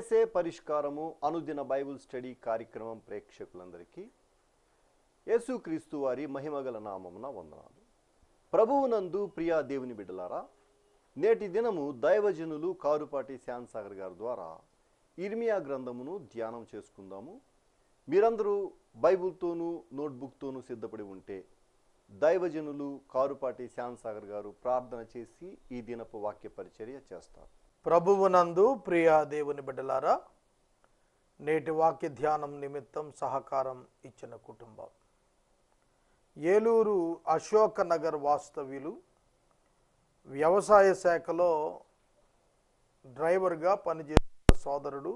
చేసే పరిష్కారము అనుదిన Bible study కార్యక్రమం ప్రేక్షకులందరికీ యేసుక్రీస్తు వారి మహిమగల నామమున వందనాలు. ప్రభువునందు ప్రియా దేవుని బిడ్డలారా, నేటి దినము దైవజనులు కారుపాటి శ్యాన్సాగర్ గారి ద్వారా ఇర్మియా గ్రంథమును ధ్యానం చేసుకుందాము. మీరందరూ బైబిల్తోనూ నోట్బుక్తోనూ సిద్ధపడి ఉంటే దైవజనులు కారుపాటి శ్యాన్సాగర్ గారు ప్రార్థన చేసి ఈ దినపు వాక్య పరిచర్య చేస్తారు. ప్రభువునందు ప్రియా దేవుని బిడ్డలారా, నేటి వాక్య ధ్యానం నిమిత్తం సహకారం ఇచ్చిన కుటుంబం ఏలూరు అశోక నగర్ వాస్తవ్యులు, వ్యవసాయ శాఖలో డ్రైవర్గా పనిచేస్తున్న సోదరుడు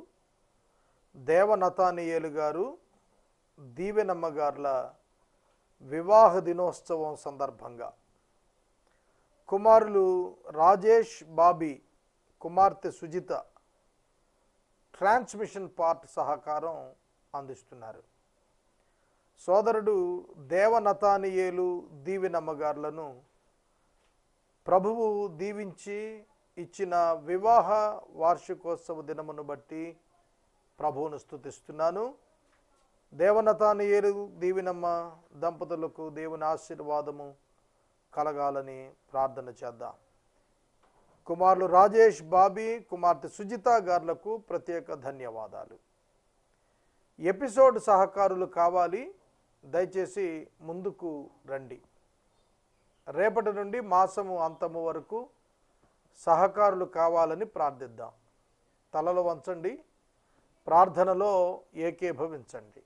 దేవనతానియేలు గారు, దీవెనమ్మ గార్ల వివాహ దినోత్సవం సందర్భంగా కుమారులు రాజేష్ బాబీ, కుమార్తె సుజిత ట్రాన్స్మిషన్ పార్ట్ సహకారం అందిస్తున్నారు. సోదరుడు దేవనతానియేలు, దీవెనమ్మ గార్లను ప్రభువు దీవించి ఇచ్చిన వివాహ వార్షికోత్సవ దినమును బట్టి ప్రభువును స్తుతిస్తున్నాను. దేవనతానియేలు, దీవెనమ్మ దంపతులకు దేవుని ఆశీర్వాదము కలగాలని ప్రార్థన చేద్దాం. కుమారులు రాజేష్ బాబీ, కుమార్తె సుజిత గార్లకు ప్రత్యేక ధన్యవాదాలు. ఎపిసోడ్ సహకారులు కావాలి, దయచేసి ముందుకు రండి. రేపటి నుండి మాసము అంతము వరకు సహకారులు కావాలని ప్రార్థిద్దాం. తలలు వంచండి, ప్రార్థనలో ఏకీభవించండి.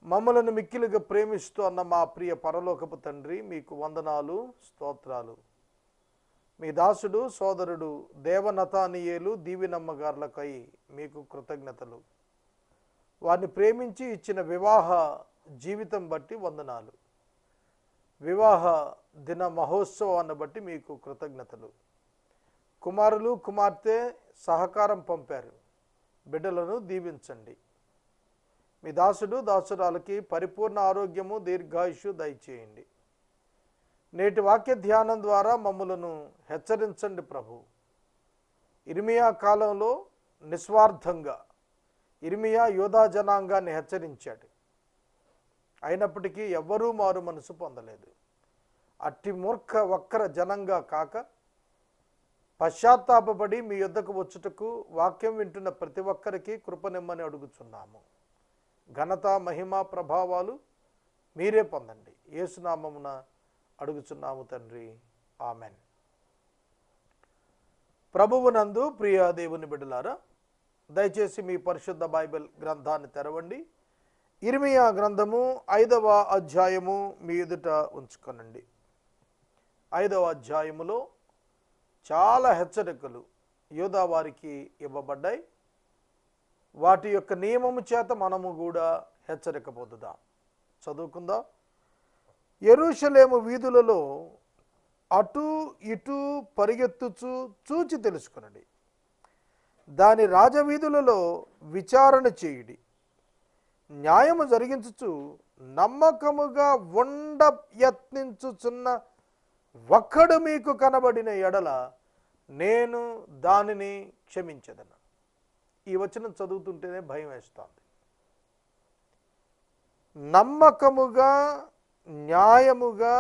మమ్మలను మిక్కిలిగా ప్రేమిస్తూ అన్న మా ప్రియ పరలోకపు తండ్రి, మీకు వందనాలు, స్తోత్రాలు. మీ దాసుడు సోదరుడు దేవనతానియేలు, దీవెనమ్మ గార్లకై మీకు కృతజ్ఞతలు. వారిని ప్రేమించి ఇచ్చిన వివాహ జీవితం బట్టి వందనాలు. వివాహ దిన మహోత్సవాన్ని బట్టి మీకు కృతజ్ఞతలు. కుమారులు, కుమార్తె సహకారం పంపారు, బిడ్డలను దీవించండి. మీ దాసుడు దాసురాలకి పరిపూర్ణ ఆరోగ్యము, దీర్ఘాయుషు దయచేయండి. నేటి వాక్య ధ్యానం ద్వారా మమ్మలను హెచ్చరించండి ప్రభు. ఇర్మియా కాలంలో నిస్వార్థంగా ఇర్మియా యోధా జనాంగాన్ని హెచ్చరించాడు. అయినప్పటికీ ఎవ్వరూ మారు మనసు పొందలేదు. అట్టి మూర్ఖ వక్ర జనంగా కాక పశ్చాత్తాపపడి మీ యొద్దకు వచ్చుటకు వాక్యం వింటున్న ప్రతి ఒక్కరికి కృపనిమ్మని అడుగుచున్నాము. ఘనత, మహిమ, ప్రభావాలు మీరే పొందండి. యేసునామమున అడుగుచున్నాము తండ్రి, ఆమెన్. ప్రభువునందు ప్రియా దేవుని బిడ్డలారా, దయచేసి మీ పరిశుద్ధ బైబిల్ గ్రంథాన్ని తెరవండి. ఇర్మియా గ్రంథము 5వ అధ్యాయము మీ ఎదుట ఉంచుకొనండి. 5వ అధ్యాయములో చాలా హెచ్చరికలు యూదా వారికి ఇవ్వబడ్డాయి. వాటి యొక్క నియమము చేత మనము కూడా హెచ్చరిక పొందుదాం. చదువుకుందాం. యెరూషలేము వీధులలో అటు ఇటు పరిగెత్తుచు చూచి తెలుసుకొనండి. దాని రాజవీధులలో విచారణ చేయుడి. న్యాయము జరిగించుచు నమ్మకముగా ఉండ యత్నించుచున్న ఒక్కడు మీకు కనబడిన ఎడల నేను దానిని క్షమించదను. ఈ వచనం చదువుతుంటేనే భయం వేస్తుంది. నమ్మకముగా, న్యాయముగా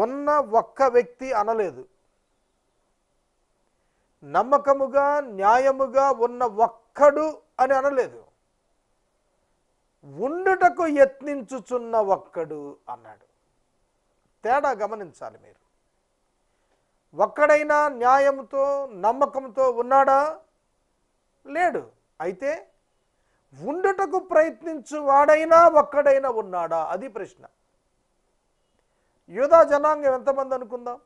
ఉన్న ఒక్క వ్యక్తి అనలేదు. నమ్మకముగా, న్యాయముగా ఉన్న ఒక్కడు అని అనలేదు. ఉండుటకు యత్నించుచున్న ఒక్కడు అన్నాడు. తేడా గమనించాలి మీరు. ఒక్కడైనా న్యాయంతో, నమ్మకంతో ఉన్నాడా? లేడు. అయితే ఉండుటకు ప్రయత్నించు వాడైనా ఒక్కడైనా ఉన్నాడా? అది ప్రశ్న. యూదా జనాంగం ఎంతమంది అనుకుందాం?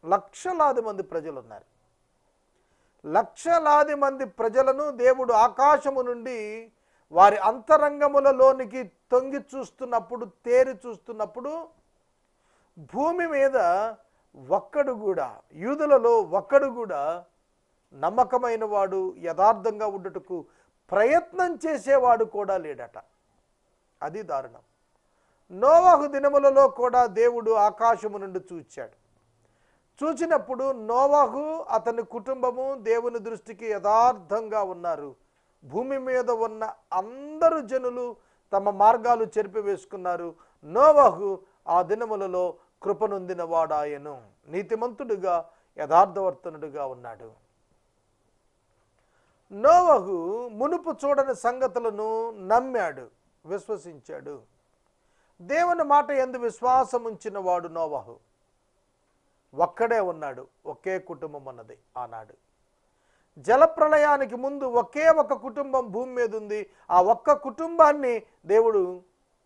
లక్షలాది మంది ప్రజలు ఉన్నారు. లక్షలాది మంది ప్రజలను దేవుడు ఆకాశము నుండి వారి అంతరంగములలోనికి తొంగి చూస్తున్నప్పుడు, తేరి చూస్తున్నప్పుడు భూమి మీద ఒక్కడు కూడా, యూదులలో ఒక్కడు కూడా నమ్మకమైన వాడు, యథార్థంగా ఉండుటకు ప్రయత్నం చేసేవాడు కూడా లేడట. అది దారుణం. నోవహు దినములలో కూడా దేవుడు ఆకాశము నుండి చూచాడు. చూచినప్పుడు నోవహు అతని కుటుంబము దేవుని దృష్టికి యథార్థంగా ఉన్నారు. భూమి మీద ఉన్న అందరు జనులు తమ మార్గాలు చెరిపివేసుకున్నారు. నోవహు ఆ దినములలో కృపనొందిన వాడాయను. నీతిమంతుడుగా యథార్థవర్తనుడుగా ఉన్నాడు. నోవహు మునుపు చూడని సంగతులను నమ్మాడు, విశ్వసించాడు. దేవుని మాట యందు విశ్వాసం ఉంచిన వాడు నోవహు. ఒక్కడే ఉన్నాడు, ఒకే కుటుంబం అన్నది ఆనాడు. జలప్రళయానికి ముందు ఒకే ఒక కుటుంబం భూమి మీద ఉంది. ఆ ఒక్క కుటుంబాన్ని దేవుడు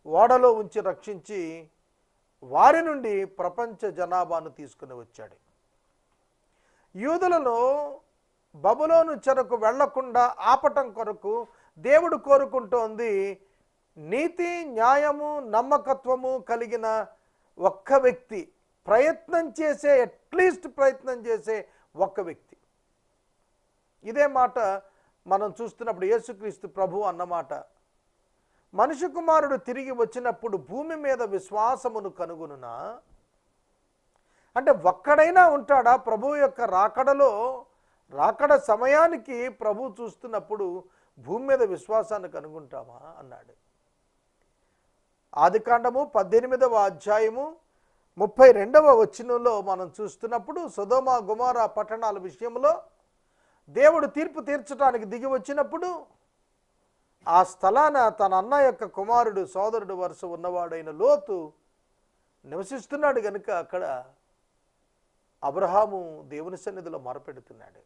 ఓడలో ఉంచి రక్షించి వారి నుండి ప్రపంచ జనాభాను తీసుకుని వచ్చాడు. యూదులలో బబులోను చెరకు వెళ్లకుండా ఆపటం కొరకు దేవుడు కోరుకుంటోంది నీతి, న్యాయము, నమ్మకత్వము కలిగిన ఒక్క వ్యక్తి, ప్రయత్నం చేసే, అట్లీస్ట్ ప్రయత్నం చేసే ఒక్క వ్యక్తి. ఇదే మాట మనం చూస్తున్నప్పుడు యేసుక్రీస్తు ప్రభు అన్నమాట. మనుష్య కుమారుడు తిరిగి వచ్చినప్పుడు భూమి మీద విశ్వాసమును కనుగొనునా? అంటే ఒక్కడైనా ఉంటాడా? ప్రభు యొక్క రాకడ సమయానికి ప్రభు చూస్తున్నప్పుడు భూమి మీద విశ్వాసాన్ని కనుగొంటామా అన్నాడు. ఆదికాండము 18వ అధ్యాయము 32వ వచనంలో మనం చూస్తున్నప్పుడు సొదొమ గొమొర్రా పట్టణాల విషయంలో దేవుడు తీర్పు తీర్చడానికి దిగి వచ్చినప్పుడు ఆ స్థలాన తన అన్న యొక్క కుమారుడు, సోదరుడు వరుస ఉన్నవాడైన లోతు నివసిస్తున్నాడు గనుక అక్కడ అబ్రహాము దేవుని సన్నిధిలో మొరపెడుతున్నాడు.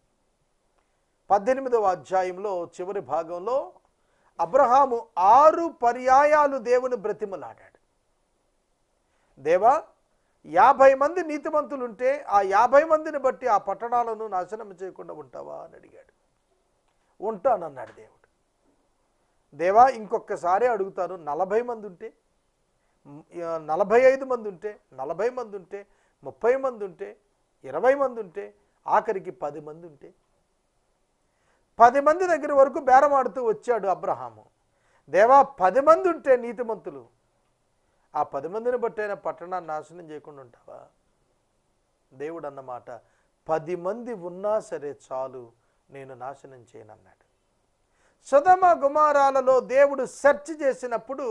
18వ అధ్యాయంలో చివరి భాగంలో అబ్రహాము 6 పర్యాయాలు దేవుని బ్రతిమలాడాడు. దేవా, 50 మంది నీతిమంతులుంటే ఆ 50 మందిని బట్టి ఆ పట్టణాలను నాశనం చేయకుండా ఉంటావా అని అడిగాడు. ఉంటానన్నాడు దేవుడు. దేవా, ఇంకొకసారి అడుగుతాను, 40 మంది ఉంటే, 45 మంది ఉంటే, 40 మంది ఉంటే, 30 మంది ఉంటే, 20 మంది ఉంటే, ఆఖరికి 10 మంది ఉంటే? 10 మంది దగ్గర వరకు బేరమాడుతూ వచ్చాడు అబ్రహాము. దేవా, 10 మంది ఉంటే నీతిమంతులు, ఆ 10 మందిని బట్టైన పట్టణాన్ని నాశనం చేయకుండా ఉంటావా? దేవుడు అన్నమాట, 10 మంది ఉన్నా సరే చాలు, నేను నాశనం చేయనన్నాడు. సొదొమ గొమొర్రాలలో దేవుడు సెర్చ్ చేసినప్పుడు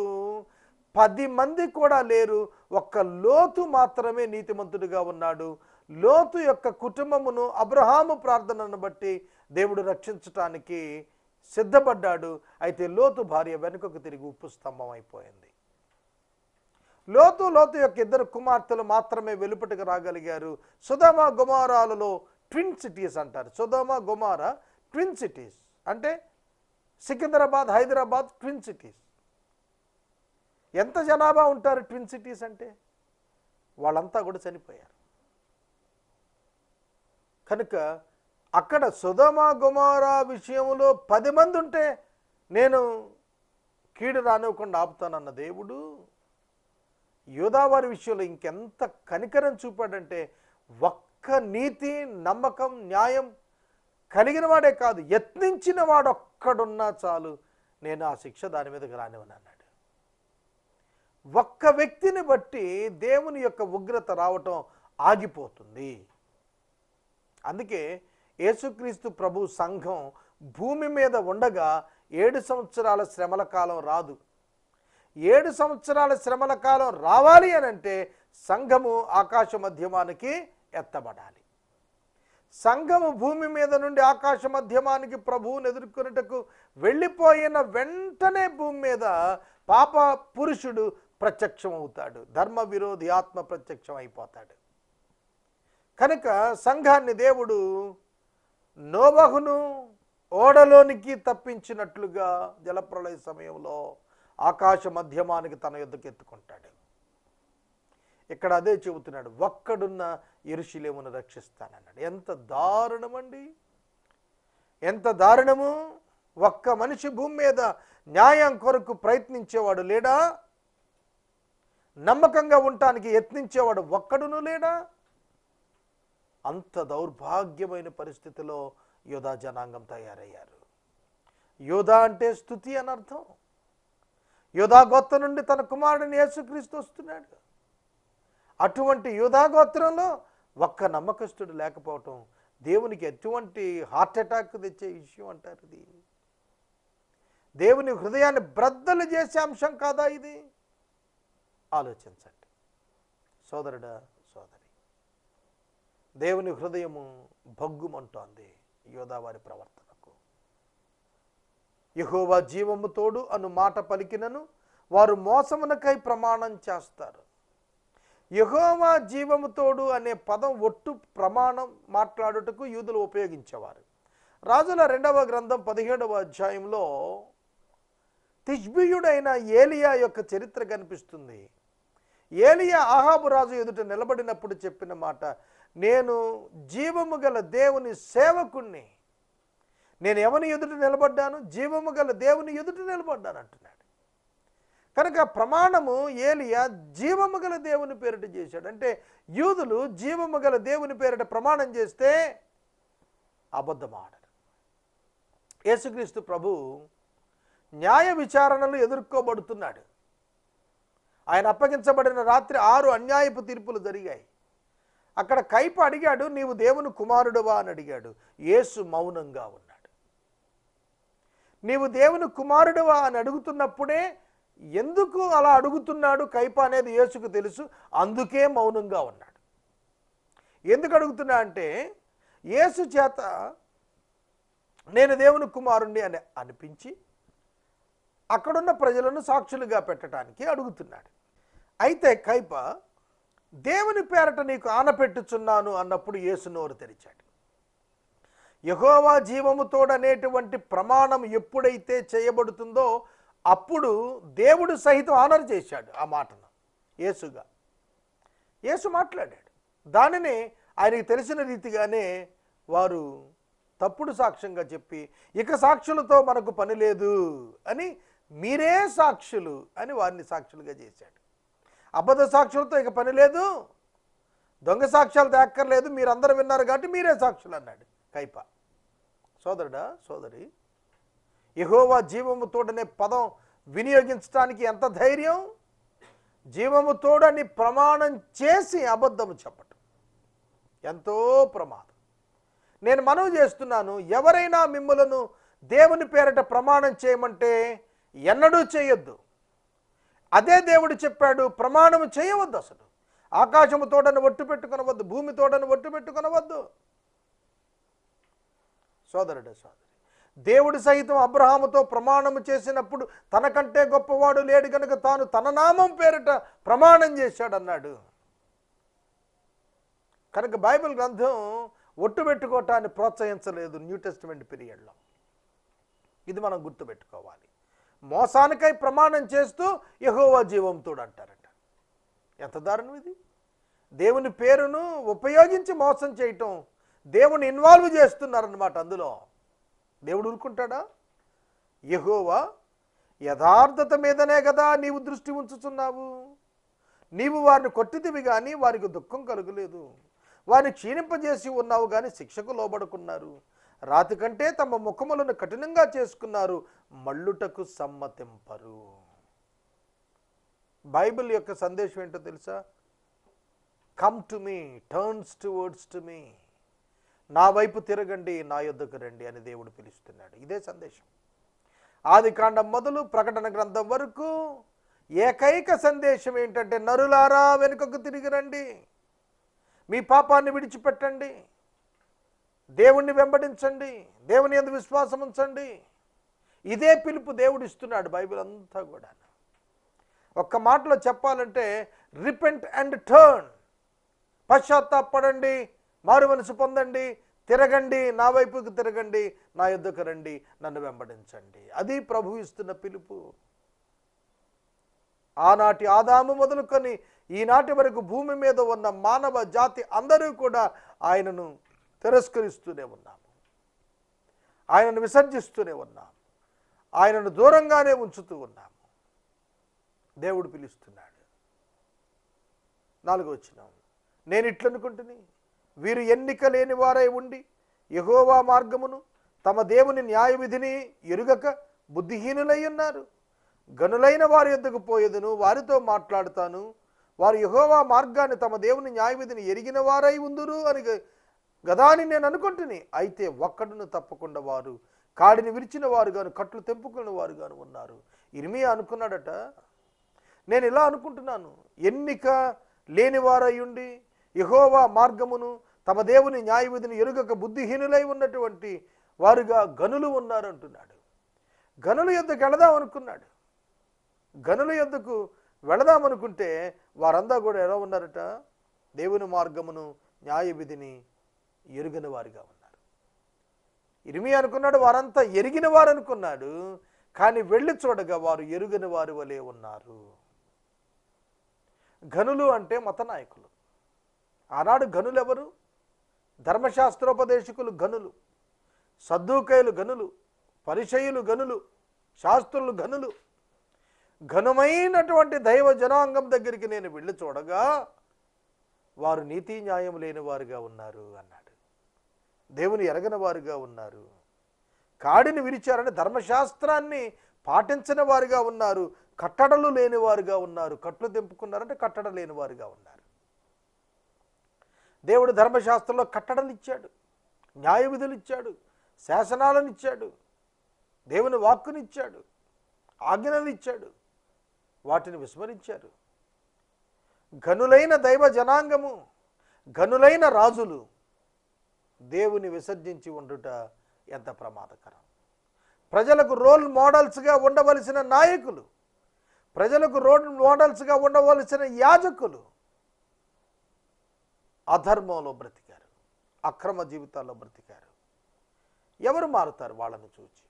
10 మంది కూడా లేరు, ఒక్క లోతు మాత్రమే నీతిమంతుడిగా ఉన్నాడు. లోతు యొక్క కుటుంబమును అబ్రహాము ప్రార్థనను బట్టి దేవుడు రక్షించటానికి సిద్ధపడ్డాడు. అయితే లోతు భార్య వెనుకకు తిరిగి ఉప్పు స్తంభం అయిపోయింది. లోతు యొక్క 2 కుమార్తెలు మాత్రమే వెలుపటికి రాగలిగారు. సొదొమ గొమొర్రాలలో ట్విన్ సిటీస్ అంటారు. సొదొమ గొమొర్రా ట్విన్ సిటీస్ అంటే సికింద్రాబాద్, హైదరాబాద్ ట్విన్ సిటీస్. ఎంత జనాభా ఉంటారు ట్విన్ సిటీస్ అంటే? వాళ్ళంతా కూడా చనిపోయారు. కనుక అక్కడ సొదొమ గొమొర్రా విషయంలో 10 మంది ఉంటే నేను కీడు రానివ్వకుండా ఆపుతానన్న దేవుడు యూదా వారి విషయంలో ఇంకెంత కనికరం చూపాడంటే, ఒక్క నీతి, నమ్మకం, న్యాయం కలిగిన వాడే కాదు, యత్నించిన వాడు ఒక్కడున్నా చాలు, నేను ఆ శిక్ష దాని మీదకి రానివ్వను అన్నాడు. ఒక్క వ్యక్తిని బట్టి దేవుని యొక్క ఉగ్రత రావటం ఆగిపోతుంది. అందుకే యేసుక్రీస్తు ప్రభు సంఘం భూమి మీద ఉండగా 7 సంవత్సరాల శ్రమల కాలం రాదు. 7 సంవత్సరాల శ్రమల కాలం రావాలి అని అంటే సంఘము ఆకాశ మధ్యమానికి ఎత్తబడాలి. సంఘము భూమి మీద నుండి ఆకాశ మధ్యమానికి ప్రభువుని ఎదుర్కొనుటకు వెళ్ళిపోయిన వెంటనే భూమి మీద పాప పురుషుడు ప్రత్యక్షం అవుతాడు, ధర్మ విరోధి ఆత్మ ప్రత్యక్షం అయిపోతాడు. కనుక సంఘాన్ని దేవుడు నోవహును ఓడలోనికి తప్పించినట్లుగా జలప్రళయ సమయంలో ఆకాశ మధ్యమానికి తన యొద్దకు ఎత్తుకుంటాడు. ఇక్కడ అదే చెబుతున్నాడు, ఒక్కడున్న యెరూషలేమును రక్షిస్తానన్నాడు. ఎంత దారుణమండి, ఎంత దారుణము! ఒక్క మనిషి భూమి మీద న్యాయం కొరకు ప్రయత్నించేవాడు లేడా? నమ్మకంగా ఉండటానికి యత్నించేవాడు ఒక్కడును లేడా? అంత దౌర్భాగ్యమైన పరిస్థితిలో యూదా జనాంగం తయారయ్యారు. యూదా అంటే స్తుతి అని అర్థం. యూదా గోత్రం నుండి తన కుమారుడిని యేసుక్రీస్తు వస్తున్నాడు. అటువంటి యూదా గోత్రంలో ఒక్క నమ్మకస్తుడు లేకపోవటం దేవునికి ఎటువంటి హార్ట్ అటాక్ తెచ్చే విషయం అంటారు. ఇది దేవుని హృదయాన్ని బ్రద్దలు చేసే అంశం కాదా ఇది? ఆలోచించండి సోదరుడా, సోదరి. దేవుని హృదయము భగ్గుమంటోంది యోదావారి ప్రవర్తనకు. యెహోవా జీవము తోడు అను మాట పలికినను వారు మోసమునకై ప్రమాణం చేస్తారు. యెహోవా జీవము తోడు అనే పదం ఒట్టు ప్రమాణం మాట్లాడుటకు యూదులు ఉపయోగించేవారు. రాజుల 2వ గ్రంథం 17వ అధ్యాయంలో తిష్బీయుడైన ఏలియా యొక్క చరిత్ర కనిపిస్తుంది. ఏలియా ఆహాబు రాజు ఎదుట నిలబడినప్పుడు చెప్పిన మాట, నేను జీవము గల దేవుని సేవకుణ్ణి. నేను ఎవని ఎదుట నిలబడ్డాను? జీవము గల దేవుని ఎదుట నిలబడ్డాను అంటున్నాడు. కనుక ప్రమాణము ఏలియా జీవము గల దేవుని పేరిట చేశాడు. అంటే యూదులు జీవము గల దేవుని పేరిట ప్రమాణం చేస్తే అబద్ధమాడరు. యేసుక్రీస్తు ప్రభు న్యాయ విచారణలు ఎదుర్కోబడుతున్నాడు. ఆయన అప్పగించబడిన రాత్రి 6 అన్యాయపు తీర్పులు జరిగాయి. అక్కడ కైప అడిగాడు, నీవు దేవుని కుమారుడువా అని అడిగాడు. యేసు మౌనంగా ఉన్నాడు. నీవు దేవుని కుమారుడువా అని అడుగుతున్నప్పుడే ఎందుకు అలా అడుగుతున్నాడు కైప అనేది యేసుకు తెలుసు. అందుకే మౌనంగా ఉన్నాడు. ఎందుకు అడుగుతున్నా అంటే యేసు చేత నేను దేవుని కుమారుణ్ణి అని అనిపించి అక్కడున్న ప్రజలను సాక్షులుగా పెట్టడానికి అడుగుతున్నాడు. అయితే కైప దేవుని పేరట నీకు ఆనపెట్టుచున్నాను అన్నప్పుడు యేసు నోరు తెరిచాడు. యెహోవా జీవము తోడనేటువంటి ప్రమాణం ఎప్పుడైతే చేయబడుతుందో అప్పుడు దేవుడు సహితం ఆనర్ చేశాడు ఆ మాటను యేసుగా. యేసు మాట్లాడాడు. దానిని ఆయనకి తెలిసిన రీతిగానే వారు తప్పుడు సాక్ష్యంగా చెప్పి ఇక సాక్షులతో మనకు పని లేదు అని మీరే సాక్షులు అని వారిని సాక్షులుగా చేశాడు. అబద్ధ సాక్షులతో ఇక పని లేదు, దొంగ సాక్ష్యాలు తేక్కర్లేదు, మీరందరూ విన్నారు కాబట్టి మీరే సాక్షులు అన్నాడు కైప. సోదరుడా, సోదరి, యెహోవా జీవము తోడనే పదం వినియోగించడానికి ఎంత ధైర్యం! జీవము తోడని ప్రమాణం చేసి అబద్ధము చెప్పటం ఎంతో ప్రమాదం. నేను మనవి చేస్తున్నాను, ఎవరైనా మిమ్మలను దేవుని పేరట ప్రమాణం చేయమంటే ఎన్నడూ చేయొద్దు. అదే దేవుడు చెప్పాడు, ప్రమాణము చేయవద్దు. అసలు ఆకాశము తోడని ఒట్టు పెట్టుకొనవద్దు, భూమి తోడని ఒట్టు పెట్టుకొనవద్దు. సోదరుడు, సోదరి, దేవుడు సహితం అబ్రహాముతో ప్రమాణము చేసినప్పుడు తనకంటే గొప్పవాడు లేడు కనుక తాను తన నామం పేరిట ప్రమాణం చేశాడన్నాడు. కనుక బైబిల్ గ్రంథం ఒట్టు పెట్టుకోవటాన్ని ప్రోత్సహించలేదు న్యూ టెస్టిమెంట్ పీరియడ్లో. ఇది మనం గుర్తుపెట్టుకోవాలి. మోసానికై ప్రమాణం చేస్తూ యెహోవా జీవంతో అంటారట. ఎంత దారుణం ఇది! దేవుని పేరును ఉపయోగించి మోసం చేయటం, దేవుని ఇన్వాల్వ్ చేస్తున్నారన్నమాట. అందులో దేవుడు ఊరుకుంటాడా? యెహోవా యథార్థత మీదనే కదా నీవు దృష్టి ఉంచుతున్నావు. నీవు వారిని కొట్టిదివి కానీ వారికి దుఃఖం కలుగలేదు, వారిని క్షీణింపజేసి ఉన్నావు కానీ శిక్షకు లోబడుకున్నారు. రాతి కంటే తమ ముఖములను కఠినంగా చేసుకున్నారు, మళ్ళుటకు సమ్మతింపరు. బైబిల్ యొక్క సందేశం ఏంటో తెలుసా? Come to me, turns towards to me. నా వైపు తిరగండి, నా యొద్దకు రండి అని దేవుడు పిలుస్తున్నాడు. ఇదే సందేశం. ఆదికాండం మొదలు ప్రకటన గ్రంథం వరకు ఏకైక సందేశం ఏంటంటే, నరులారా వెనుకకు తిరిగి రండి, మీ పాపాన్ని విడిచిపెట్టండి, దేవుణ్ణి వెంబడించండి, దేవుని యందు విశ్వాసం ఉంచండి. ఇదే పిలుపు దేవుడు ఇస్తున్నాడు బైబిల్ అంతా కూడా. ఒక్క మాటలో చెప్పాలంటే రిపెంట్ అండ్ టర్న్. పశ్చాత్తాపడండి, మారు మనసు పొందండి, తిరగండి, నా వైపుకు తిరగండి, నా యొద్దకు రండి, నన్ను వెంబడించండి. అది ప్రభు ఇస్తున్న పిలుపు. ఆనాటి ఆదాము మొదలుకొని ఈనాటి వరకు భూమి మీద ఉన్న మానవ జాతి అందరూ కూడా ఆయనను తిరస్కరిస్తూనే ఉన్నాము, ఆయనను విసర్జిస్తూనే ఉన్నాము, ఆయనను దూరంగానే ఉంచుతూ ఉన్నాము. దేవుడు పిలుస్తున్నాడు. 4వ వచనం, నేను ఇట్లనుకుంటుని, వీరు ఎన్నిక లేని వారై ఉండి యెహోవా మార్గమును తమ దేవుని న్యాయ విధిని ఎరుగక బుద్ధిహీనులై ఉన్నారు. గనులైన వారి యొద్దకు పోయేదను, వారితో మాట్లాడుతాను, వారు యెహోవా మార్గాన్ని తమ దేవుని న్యాయవిధిని ఎరిగిన వారై ఉందురు అని గదా అని నేను అనుకుంటుని. అయితే ఒక్కడును తప్పకుండా వారు కాడిని విరిచిన వారు గాను కట్లు తెంపుకున్న వారు గాను ఉన్నారు. ఇర్మియా అనుకున్నాడట, నేను ఇలా అనుకుంటున్నాను, ఎన్నిక లేని వారయ్యుండి యెహోవా మార్గమును తమ దేవుని న్యాయవిధిని ఎరుగక బుద్ధిహీనులై ఉన్నటువంటి వారుగా గనులు ఉన్నారు అంటున్నాడు. గనుల యొద్దకు వెళదాం అనుకున్నాడు. గనుల యొద్దకు వెళదామనుకుంటే వారంతా కూడా ఎలా ఉన్నారట? దేవుని మార్గమును న్యాయవిధిని ఎరుగని వారుగా ఉన్నారు. ఇర్మియా అనుకున్నాడు వారంతా ఎరిగిన వారు అనుకున్నాడు, కానీ వెళ్ళి చూడగా వారు ఎరుగని వారి వలె ఉన్నారు. గనులు అంటే మత నాయకులు. ఆనాడు గనులు ఎవరు? ధర్మశాస్త్రోపదేశకులు గనులు, సద్దూకైలు గనులు, పరిసయ్యులు గనులు, శాస్త్రులు గనులు. ఘనమైనటువంటి దైవ జనాంగం దగ్గరికి నేను వెళ్ళి చూడగా వారు నీతి న్యాయం లేని వారుగా ఉన్నారు అన్నాడు. దేవుని ఎరగని వారుగా ఉన్నారు. కాడిని విరిచారని ధర్మశాస్త్రాన్ని పాటించని వారుగా ఉన్నారు. కట్టడలు లేని వారుగా ఉన్నారు. కట్లు తెంపుకున్నారంటే కట్టడ లేని వారుగా ఉన్నారు. దేవుడు ధర్మశాస్త్రంలో కట్టడలు ఇచ్చాడు, న్యాయ విధులు ఇచ్చాడు, శాసనాలను ఇచ్చాడు, దేవుని వాక్కుని ఇచ్చాడు, ఆజ్ఞలు ఇచ్చాడు. వాటిని విస్మరించారు. ఘనులైన దైవ జనాంగము, ఘనులైన రాజులు దేవుని విసర్జించి ఉండుట ఎంత ప్రమాదకరం. ప్రజలకు రోల్ మోడల్స్గా ఉండవలసిన నాయకులు, ప్రజలకు రోల్ మోడల్స్గా ఉండవలసిన యాజకులు అధర్మంలో బ్రతికారు, అక్రమ జీవితాల్లో బ్రతికారు. ఎవరు మారుతారు? వాళ్ళని చూచి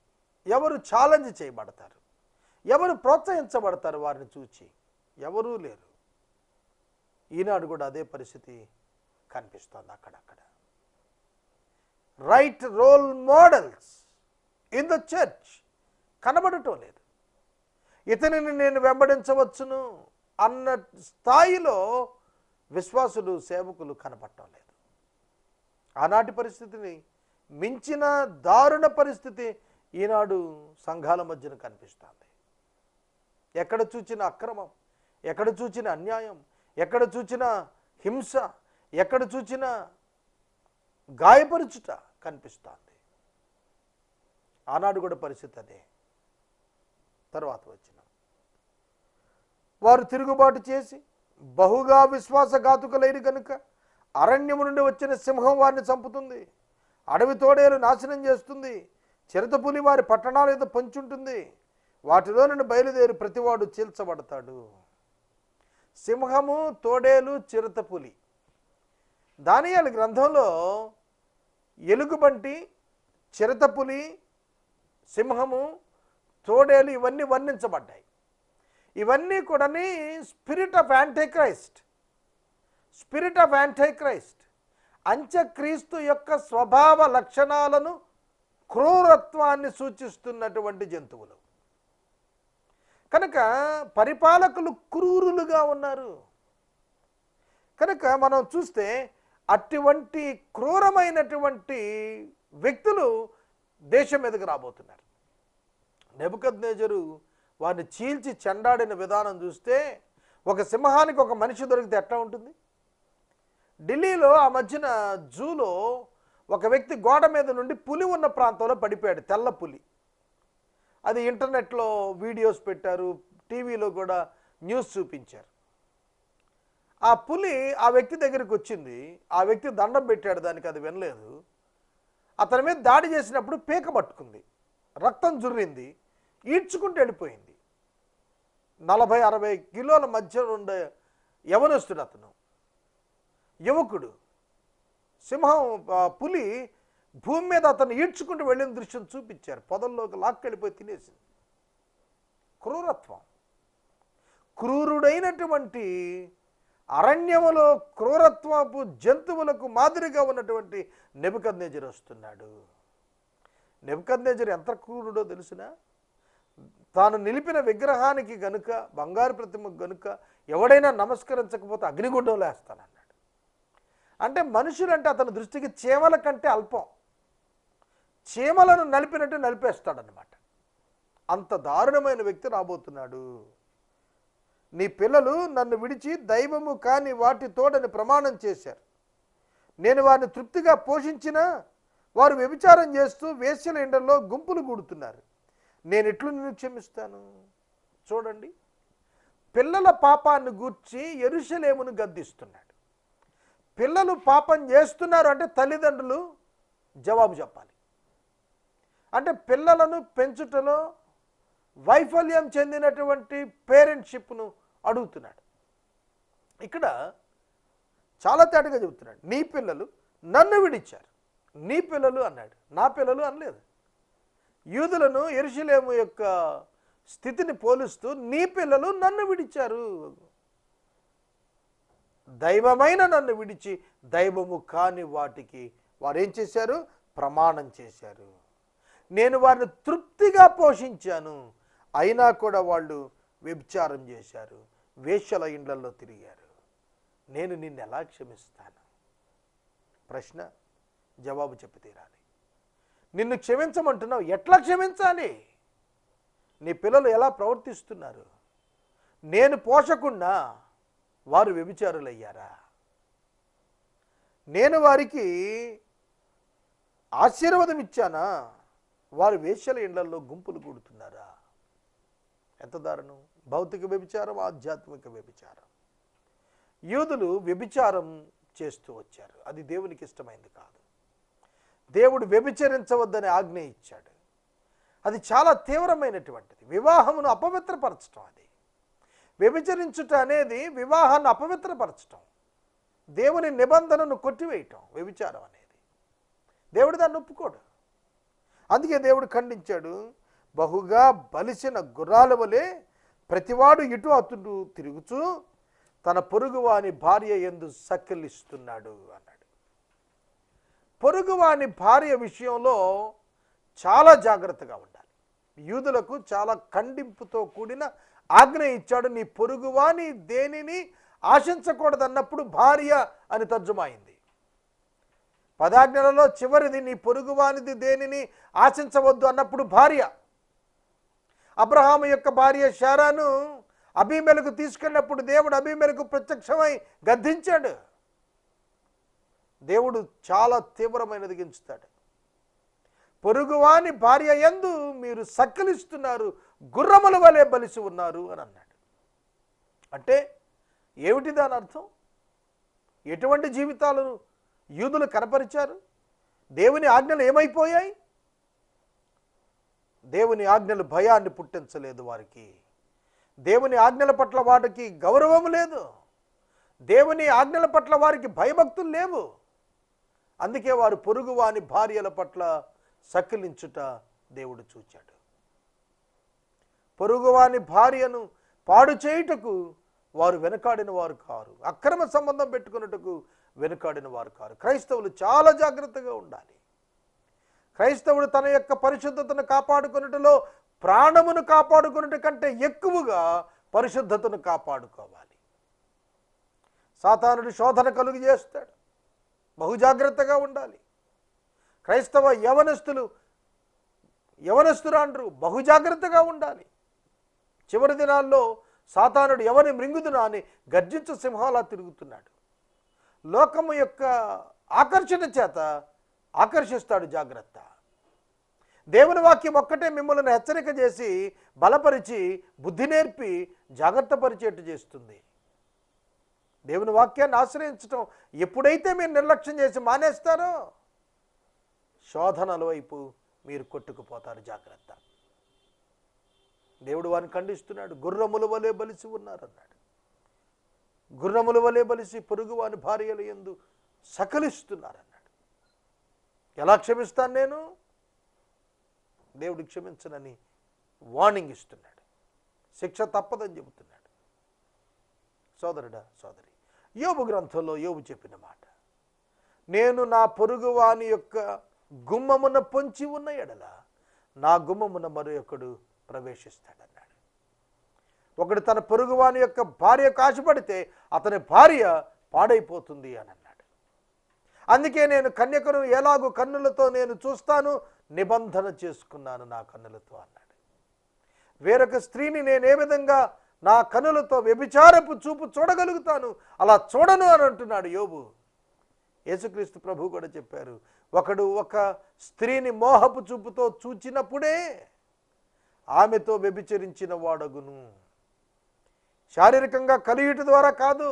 ఎవరు ఛాలెంజ్ చేయబడతారు? ఎవరు ప్రోత్సహించబడతారు? వారిని చూచి ఎవరూ లేరు. ఈనాడు కూడా అదే పరిస్థితి కనిపిస్తోంది అక్కడక్కడ. Right role models in the church కనబడటం లేదు. ఇతనిని నేను వెంబడించవచ్చును అన్న స్థాయిలో విశ్వాసులు, సేవకులు కనపడటం లేదు. ఆనాటి పరిస్థితిని మించిన దారుణ పరిస్థితి ఈనాడు సంఘాల మధ్యన కనిపిస్తుంది. ఎక్కడ చూచిన అక్రమం, ఎక్కడ చూచిన అన్యాయం, ఎక్కడ చూచిన హింస, ఎక్కడ చూచిన గాయపరుచుట కనిపిస్తుంది. ఆనాడు కూడా పరిస్థితి అదే. తర్వాత వచ్చిన వారు తిరుగుబాటు చేసి బహుగా విశ్వాసఘాతుకులైన కనుక అరణ్యము నుండి వచ్చిన సింహం వారిని చంపుతుంది, అడవి తోడేలు నాశనం చేస్తుంది, చిరతపులి వారి పట్టణాల మీద పొంచుంటుంది, వాటిలో నుండి బయలుదేరి ప్రతివాడు చీల్చబడతాడు. సింహము, తోడేలు, చిరతపులి. దానియేలు గ్రంథంలో ఎలుగుబంటి, చిరతపులి, సింహము, తోడేలు ఇవన్నీ వర్ణించబడ్డాయి. ఇవన్నీ కూడా spirit of antichrist, spirit of antichrist, అంత్యక్రీస్తు యొక్క స్వభావ లక్షణాలను, క్రూరత్వాన్ని సూచిస్తున్నటువంటి జంతువులు. కనుక పరిపాలకులు క్రూరులుగా ఉన్నారు. కనుక మనం చూస్తే అటువంటి క్రూరమైనటువంటి వ్యక్తులు దేశం మీదకి రాబోతున్నారు. నెబుకద్నెజరు వారిని చీల్చి చెండాడిన విధానం చూస్తే ఒక సింహానికి ఒక మనిషి దొరికితే ఎట్లా ఉంటుంది? ఢిల్లీలో ఆ మధ్యన జూలో ఒక వ్యక్తి గోడ మీద నుండి పులి ఉన్న ప్రాంతంలో పడిపోయాడు, తెల్ల పులి. అది ఇంటర్నెట్లో వీడియోస్ పెట్టారు, టీవీలో కూడా న్యూస్ చూపించారు. ఆ పులి ఆ వ్యక్తి దగ్గరికి వచ్చింది, ఆ వ్యక్తి దండం పెట్టాడు, దానికి అది వినలేదు. అతని మీద దాడి చేసినప్పుడు పీక పట్టుకుంది, రక్తం జుర్రింది, ఈడ్చుకుంటూ వెళ్ళిపోయింది. 40-60 కిలోల మధ్య ఉండే యవనస్తుడు అతను, యువకుడు. సింహం, పులి భూమి మీద అతను ఈడ్చుకుంటూ వెళ్ళిన దృశ్యం చూపించారు. పొదల్లోకి లాక్కెళ్ళిపోయి తినేసింది. క్రూరత్వం. క్రూరుడైనటువంటి అరణ్యములో క్రూరత్వపు జంతువులకు మాదిరిగా ఉన్నటువంటి నెబుకద్నెజరు వస్తున్నాడు. నెబుకద్నెజరు ఎంత క్రూరుడో తెలుసునా? తాను నిలిపిన విగ్రహానికి గనుక, బంగారు ప్రతిమకు గనుక ఎవడైనా నమస్కరించకపోతే అగ్నిగుండంలో వేస్తానన్నాడు. అంటే మనుషులంటే అతని దృష్టికి చీమల కంటే అల్పం. చీమలను నలిపినట్టు నలిపేస్తాడనమాట. అంత దారుణమైన వ్యక్తి రాబోతున్నాడు. నీ పిల్లలు నన్ను విడిచి దైవము కాని వాటి తోడని ప్రమాణం చేశారు. నేను వారిని తృప్తిగా పోషించినా వారు వ్యభిచారం చేస్తూ వేశ్యల ఎండల్లో గుంపులు కూడుతున్నారు. నేను ఎట్లు నిన్ను క్షమిస్తాను? చూడండి, పిల్లల పాపాన్ని గూర్చి యెరూషలేమును గద్దిస్తున్నాడు. పిల్లలు పాపం చేస్తున్నారు అంటే తల్లిదండ్రులు జవాబు చెప్పాలి. అంటే పిల్లలను పెంచుటలో వైఫల్యం చెందినటువంటి పేరెంట్షిప్ను అడుగుతున్నాడు. ఇక్కడ చాలా తేటగా చెబుతున్నాడు. నీ పిల్లలు నన్ను విడిచారు. నీ పిల్లలు అన్నాడు, నా పిల్లలు అనలేదు. యూదులను యెరూషలేము యొక్క స్థితిని పోలుస్తూ నీ పిల్లలు నన్ను విడిచారు. దైవమైన నన్ను విడిచి దైవము కాని వాటికి వారు ఏం చేశారు? ప్రమాణం చేశారు. నేను వారిని తృప్తిగా పోషించాను, అయినా కూడా వాళ్ళు వ్యభిచారం చేశారు, వేశ్యల ఇండ్లలో తిరిగారు. నేను నిన్ను ఎలా క్షమిస్తాను? ప్రశ్న, జవాబు చెప్పి తీరాలి. నిన్ను క్షమించమంటున్నావు, ఎట్లా క్షమించాలి? నీ పిల్లలు ఎలా ప్రవర్తిస్తున్నారు? నేను పోషకుండా వారు వ్యభిచారులయ్యారా? నేను వారికి ఆశీర్వాదం ఇచ్చానా? వారు వేశ్యల ఇండ్లలో గుంపులు కూడుతున్నారా? ఎంత దారుణం! భౌతిక వ్యభిచారం, ఆధ్యాత్మిక వ్యభిచారం. యూదులు వ్యభిచారం చేస్తూ వచ్చారు. అది దేవునికి ఇష్టమైంది కాదు. దేవుడు వ్యభిచరించవద్దని ఆజ్ఞ ఇచ్చాడు. అది చాలా తీవ్రమైనటువంటిది. వివాహమును అపవిత్రపరచటం. అది వ్యభిచరించుట అనేది వివాహాన్ని అపవిత్రపరచటం, దేవుని నిబంధనను కొట్టివేయటం వ్యభిచారం అనేది. దేవుడు దాన్ని ఒప్పుకోడు. అందుకే దేవుడు ఖండించాడు. బహుగా బలిసిన గుర్రాల వలె ప్రతివాడు ఇటు అటు తిరుగుచూ తన పొరుగువాని భార్య యందు సక్కిలిస్తున్నాడు అన్నాడు. పొరుగువాని భార్య విషయంలో చాలా జాగ్రత్తగా ఉండాలి. యూదులకు చాలా ఖండింపుతో కూడిన ఆజ్ఞ ఇచ్చాడు. నీ పొరుగువాని దేనిని ఆశించకూడదన్నప్పుడు భార్య అని తర్జుమైంది. 10 ఆజ్ఞలలో చివరిది నీ పొరుగువానిది దేనిని ఆశించవద్దు అన్నప్పుడు భార్య. అబ్రహాము యొక్క భార్య శారాను అబీమెలకు తీసుకెళ్ళినప్పుడు దేవుడు అబీమెలకు ప్రత్యక్షమై గద్దించాడు. దేవుడు చాలా తీవ్రమైనది గించుతాడు. పొరుగువాని భార్య యందు మీరు సక్కిలిస్తున్నారు, గుర్రముల వలె బలిసి ఉన్నారు అని అన్నాడు. అంటే ఏమిటి దాని అర్థం? ఎటువంటి జీవితాలను యూదులు కనపరిచారు? దేవుని ఆజ్ఞలు ఏమైపోయాయి? దేవుని ఆజ్ఞలు భయాన్ని పుట్టించలేదు వారికి. దేవుని ఆజ్ఞల పట్ల వారికి గౌరవం లేదు. దేవుని ఆజ్ఞల పట్ల వారికి భయభక్తులు లేవు. అందుకే వారు పొరుగువాని భార్యల పట్ల సక్కిలించుట దేవుడు చూచాడు. పొరుగువాని భార్యను పాడు చేయుటకు వారు వెనకాడిన వారు కారు. అక్రమ సంబంధం పెట్టుకున్నట్టుకు వెనుకాడిన వారు కారు. క్రైస్తవులు చాలా జాగ్రత్తగా ఉండాలి. క్రైస్తవుడు తన యొక్క పరిశుద్ధతను కాపాడుకున్నట్టులో ప్రాణమును కాపాడుకున్నట్టు కంటే ఎక్కువగా పరిశుద్ధతను కాపాడుకోవాలి. సాతానుడు శోధన కలుగు చేస్తాడు. బహుజాగ్రత్తగా ఉండాలి. క్రైస్తవ యవనస్తురాండ్రు బహుజాగ్రత్తగా ఉండాలి. చివరి దినాల్లో సాతానుడు ఎవరిని మృంగుదునా అని గర్జించు సింహాలా తిరుగుతున్నాడు. లోకము యొక్క ఆకర్షణ చేత ఆకర్షిస్తాడు. జాగ్రత్త. దేవుని వాక్యం ఒక్కటే మిమ్మల్ని హెచ్చరిక చేసి బలపరిచి బుద్ధి నేర్పి జాగ్రత్త పరిచేట్టు చేస్తుంది. దేవుని వాక్యాన్ని ఆశ్రయించటం ఎప్పుడైతే మీరు నిర్లక్ష్యం చేసి మానేస్తారో శోధనల వైపు మీరు కొట్టుకుపోతారు. జాగ్రత్త. దేవుడు వారిని ఖండిస్తున్నాడు. గుర్రముల వలె బలిసి ఉన్నారన్నాడు. గుర్రముల వలె బలిసి పొరుగువాని భార్యల యందు సకలిస్తున్నారన్నాడు. ఎలా క్షమిస్తాను నేను? దేవుడు క్షమించనని వార్నింగ్ ఇస్తున్నాడు. శిక్ష తప్పదని చెబుతున్నాడు. సోదరుడా, సోదరి, యోబు గ్రంథంలో యోబు చెప్పిన మాట, నేను నా పొరుగువాని యొక్క గుమ్మమున పొంచి ఉన్న ఎడల నా గుమ్మమున మరొకడు ప్రవేశిస్తాడన్నాడు. ఒకడు తన పొరుగువాని యొక్క భార్యకు ఆశపడితే అతని భార్య పాడైపోతుంది అని అన్నాడు. అందుకే నేను కన్యకను ఎలాగూ కన్నులతో నేను చూస్తాను, నిబంధన చేసుకున్నాను నా కన్నులతో అన్నాడు. వేరొక స్త్రీని నేను ఏ విధంగా నా కనులతో వ్యభిచారపు చూపు చూడగలుగుతాను, అలా చూడను అని అంటున్నాడు యోబు. యేసుక్రీస్తు ప్రభు కూడా చెప్పారు, ఒకడు ఒక స్త్రీని మోహపు చూపుతో చూచినప్పుడే ఆమెతో వ్యభిచరించిన వాడగును. శారీరకంగా కలియుట ద్వారా కాదు,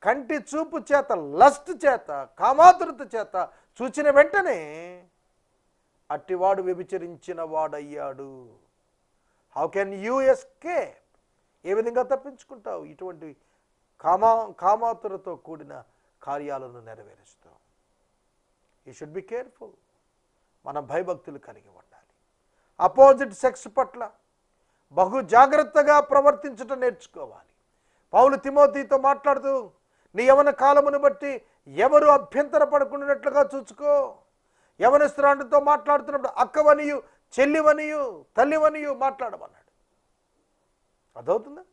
కంటి చూపు చేత, లస్ట్ చేత, కామాతురత చేత చూచిన వెంటనే అట్టివాడు వ్యభిచరించిన వాడయ్యాడు. How can you escape? ఏ విధంగా తప్పించుకుంటావు ఇటువంటి కామాతురతో కూడిన కార్యాలను నెరవేరుస్తావు? You should be careful. మనం భయభక్తులు కలిగి ఉండాలి. అపోజిట్ సెక్స్ పట్ల బహు జాగ్రత్తగా ప్రవర్తించటం నేర్చుకోవాలి. పౌలు తిమోతితో మాట్లాడుతూ, నీ యవన కాలమును బట్టి ఎవరు అభ్యంతర పడకుండాట్లుగా చూసుకో. యవనస్తురాంటితో మాట్లాడుతున్నప్పుడు అక్కవనియు, చెల్లివనియు, తల్లివనియు మాట్లాడమన్నాడు. అదవుతుందా?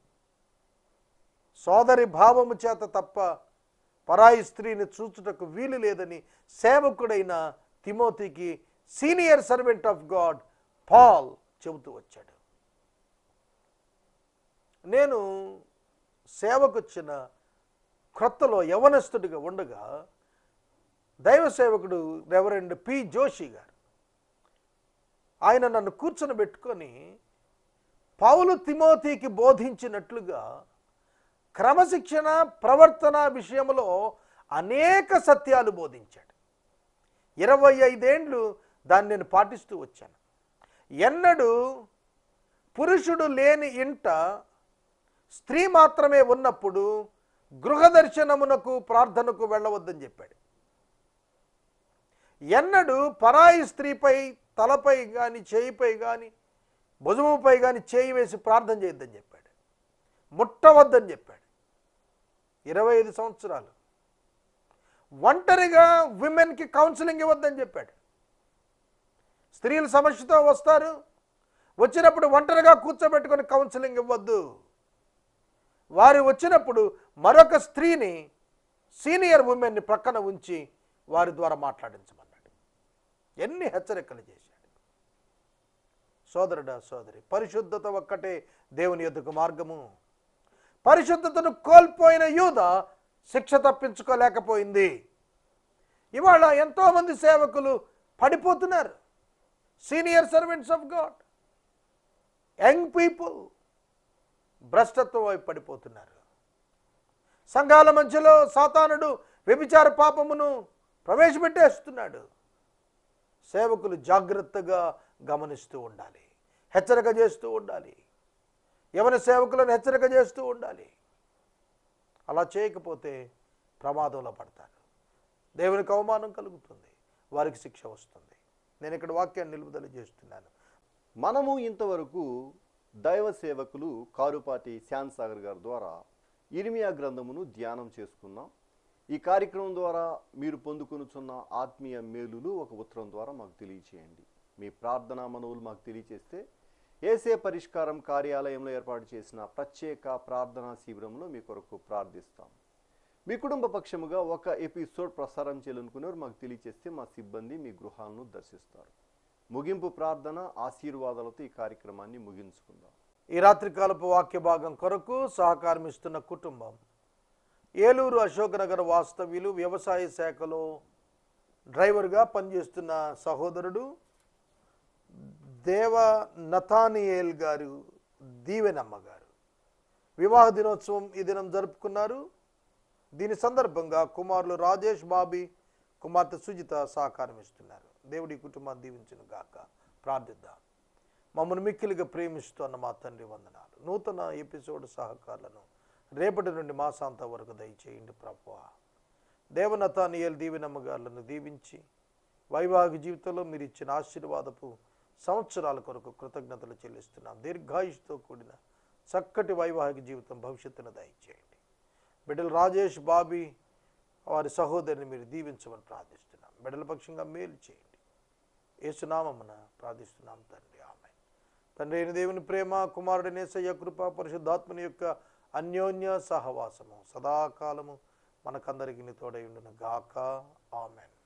సోదరి భావము చేత తప్ప పరాయి స్త్రీని చూచుటకు వీలు లేదని సేవకుడైన తిమోతికి senior servant of God Paul చెబుతూ వచ్చాడు. నేను సేవకొచ్చిన క్రొత్తలో యవనస్తుడిగా ఉండగా దైవ సేవకుడు రెవరెండ్ పి జోషి గారు, ఆయన నన్ను కూర్చొని పెట్టుకొని పౌలు తిమోతికి బోధించినట్లుగా క్రమశిక్షణ ప్రవర్తన విషయంలో అనేక సత్యాలు బోధించాడు. 25 ఏండ్లు దాన్ని నేను పాటిస్తూ వచ్చాను. ఎన్నడూ పురుషుడు లేని ఇంట స్త్రీ మాత్రమే ఉన్నప్పుడు గృహ దర్శనమునకు, ప్రార్థనకు వెళ్ళవద్దని చెప్పాడు. ఎన్నడూ పరాయి స్త్రీపై తలపై కానీ, చేయిపై కానీ, భుజముపై కానీ చేయి వేసి ప్రార్థన చేయొద్దని చెప్పాడు. ముట్టవద్దని చెప్పాడు. 25 సంవత్సరాలు ఒంటరిగా విమెన్కి కౌన్సిలింగ్ ఇవ్వద్దని చెప్పాడు. స్త్రీలు సమస్యతో వస్తారు, వచ్చినప్పుడు ఒంటరిగా కూర్చోబెట్టుకొని కౌన్సిలింగ్ ఇవ్వద్దు. వారు వచ్చినప్పుడు మరొక స్త్రీని, సీనియర్ ఉమెన్ని ప్రక్కన ఉంచి వారి ద్వారా మాట్లాడించమన్నాడు. ఎన్ని హెచ్చరికలు చేశాడు. సోదరుడా, సోదరి, పరిశుద్ధత ఒక్కటే దేవుని యొద్దకు మార్గము. పరిశుద్ధతను కోల్పోయిన యూద శిక్ష తప్పించుకోలేకపోయింది. ఇవాళ ఎంతోమంది సేవకులు పడిపోతున్నారు. Senior servants of God, young people భ్రష్టత్వం వైపు పడిపోతున్నారు. సంఘాల మధ్యలో సాతానుడు వ్యభిచార పాపమును ప్రవేశపెట్టేస్తున్నాడు. సేవకులు జాగ్రత్తగా గమనిస్తూ ఉండాలి, హెచ్చరిక చేస్తూ ఉండాలి. యవన సేవకులను హెచ్చరిక చేస్తూ ఉండాలి. అలా చేయకపోతే ప్రమాదంలో పడతారు. దేవునికి అవమానం కలుగుతుంది, వారికి శిక్ష వస్తుంది. నేను ఇక్కడ వాక్యాన్ని నిలుపుదల చేస్తున్నాను. మనము ఇంతవరకు దైవ సేవకులు కారుపాటి శ్యామ్ సాగర్ గారి ద్వారా ఇర్మియా గ్రంథమును ధ్యానం చేసుకున్నాం. ఈ కార్యక్రమం ద్వారా మీరు పొందుకొనుచున్న ఆత్మీయ మేలులు ఒక ఉత్తరం ద్వారా మాకు తెలియచేయండి. మీ ప్రార్థనా మనవులు మాకు తెలియచేస్తే ఏసే పరిష్కారం కార్యాలయంలో ఏర్పాటు చేసిన ప్రత్యేక ప్రార్థనా శిబిరంలో మీ కొరకు ప్రార్థిస్తాం. మీ కుటుంబ పక్షముగా ఒక ఎపిసోడ్ ప్రసారం చేయాలనుకునేవారు మాకు తెలియచేస్తే మా సిబ్బంది మీ గృహాలను దర్శిస్తారు. ముగింపు ప్రార్థన ఆశీర్వాదాలతో ఈ కార్యక్రమాన్ని ముగించుకుందాం. ఈ రాత్రికాలపు వాక్య భాగం కొరకు సహకారం ఇస్తున్న కుటుంబం ఏలూరు అశోకనగర్ వాస్తవ్యులు, వ్యవసాయ శాఖలో డ్రైవర్గా పనిచేస్తున్న సహోదరుడు దేవ నతానియేల్ గారు, దీవెనమ్మ గారు వివాహ దినోత్సవం ఈ దినం జరుపుకున్నారు. దీని సందర్భంగా కుమారులు రాజేష్, బాబీ, కుమార్తె సుజిత సహకారం ఇస్తున్నారు. దేవుడి కుటుంబాన్ని దీవించును గాక. ప్రార్థిద్దాం. మమ్మల్ని మిక్కిలిగా ప్రేమిస్తున్న మా తండ్రి వందనాలు. నూతన ఎపిసోడ్ సహకారాలను రేపటి నుండి మాసాంతం వరకు దయచేయండి ప్రభువా. దేవనతానియేల్, దీవెనమ్మ గారులను దీవించి వైవాహిక జీవితంలో మీరు ఇచ్చిన ఆశీర్వాదపు సంవత్సరాల కొరకు కృతజ్ఞతలు చెల్లిస్తున్నాం. దీర్ఘాయుష్తో కూడిన చక్కటి వైవాహిక జీవితం భవిష్యత్తును దయచేయండి. బిడ్డలు రాజేష్, బాబీ వారి సహోదరిని మీరు దీవించమని ప్రార్థిస్తున్నాం. బిడ్డల పక్షంగా మేలు చేయండి. యేసునామమున ప్రార్థిస్తున్నాం తండ్రి, ఆమేన్. తండ్రి అయిన దేవుని ప్రేమ, కుమారుడైన యేసయ్య కృప, పరిశుద్ధాత్మని యొక్క అన్యోన్య సహవాసము సదాకాలము మనకందరికీ తోడై ఉండును గాక. ఆమేన్.